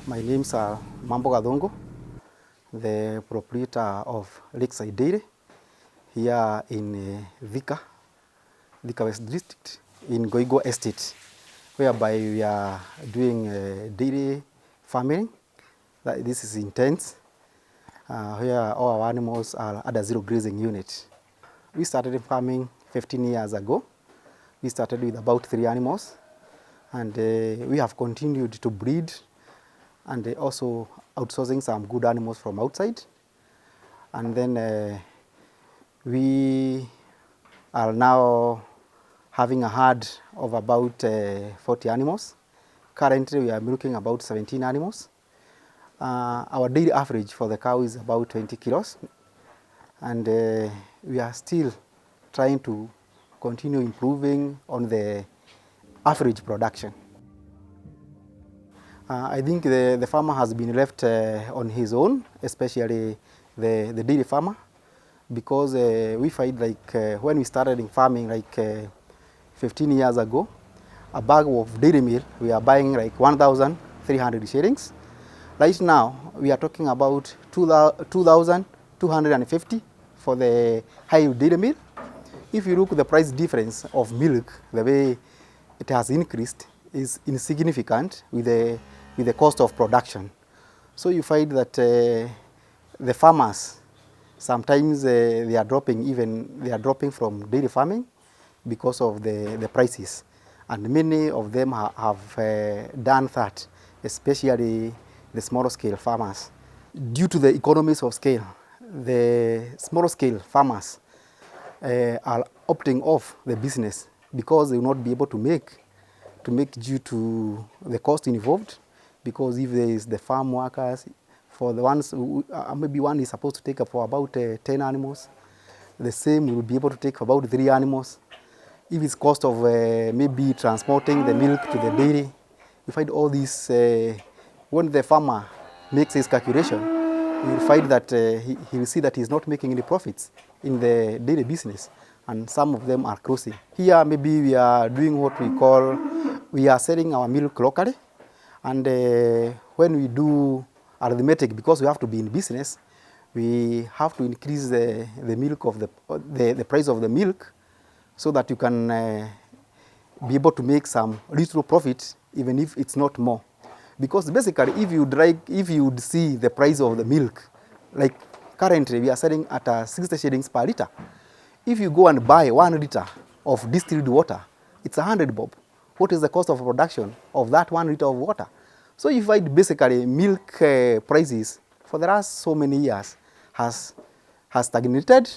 My name's Mambo Gadongo, the proprietor of Lakeside Dairy here in Thika West District in Goigo Estate, whereby we are doing dairy farming. This is intense, where all our animals are at a zero grazing unit. We started farming 15 years ago. We started with about 3 animals, and we have continued to breed and also outsourcing some good animals from outside. And then we are now having a herd of about 40 animals. Currently, we are milking about 17 animals. Our daily average for the cow is about 20 kilos. And we are still trying to continue improving on the average production. I think the farmer has been left on his own, especially the dairy farmer, because we find like when we started in farming like 15 years ago, a bag of dairy meal we are buying like 1,300 shillings. Right now we are talking about 2,250 for the high dairy meal. If you look at the price difference of milk, the way it has increased is insignificant with the cost of production. So you find that the farmers sometimes they are dropping from dairy farming because of the prices, and many of them have done that, especially the small scale farmers. Due to the economies of scale, the small scale farmers are opting off the business because they will not be able to make due to the cost involved. Because if there is the farm workers, for the ones who, maybe one is supposed to take up for about 10 animals, the same will be able to take about 3 animals. If it's cost of maybe transporting the milk to the dairy, you find all these, when the farmer makes his calculation, you will find that he will see that he's not making any profits in the dairy business, and some of them are closing. Here maybe we are doing what we are selling our milk locally, and when we do arithmetic, because we have to be in business, we have to increase the milk of the price of the milk, so that you can be able to make some little profit, even if it's not more. Because basically, if you would see the price of the milk, like currently we are selling at 60 shillings per liter. If you go and buy 1 liter of distilled water, it's 100 bob. What is the cost of production of that 1 liter of water? So you find basically milk prices for the last so many years has stagnated,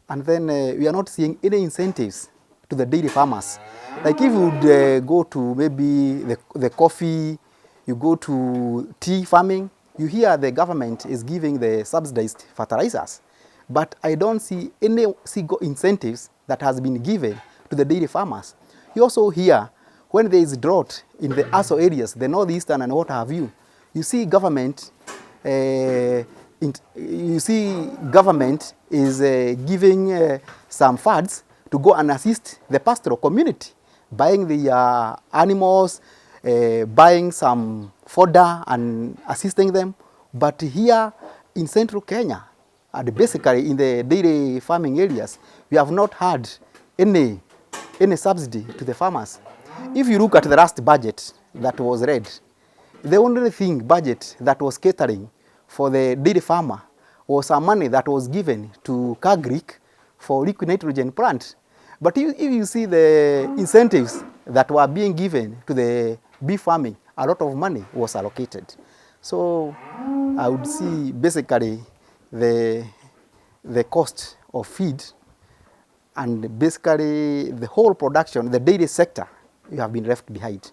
and then we are not seeing any incentives to the dairy farmers. Like if you would go to maybe the coffee, you go to tea farming, you hear the government is giving the subsidized fertilizers, but I don't see any single incentives that has been given to the dairy farmers. You also hear when there is drought in the ASO areas, the northeastern and what have you, you see government is giving some funds to go and assist the pastoral community, buying the animals, buying some fodder and assisting them. But here in central Kenya, and basically in the dairy farming areas, we have not had any subsidy to the farmers. If you look at the last budget that was read, the only budget that was catering for the dairy farmer was some money that was given to Kagrik for liquid nitrogen plant. But if you see the incentives that were being given to the beef farming, a lot of money was allocated. So I would see basically the cost of feed, and basically the whole production, the dairy sector, you have been left behind.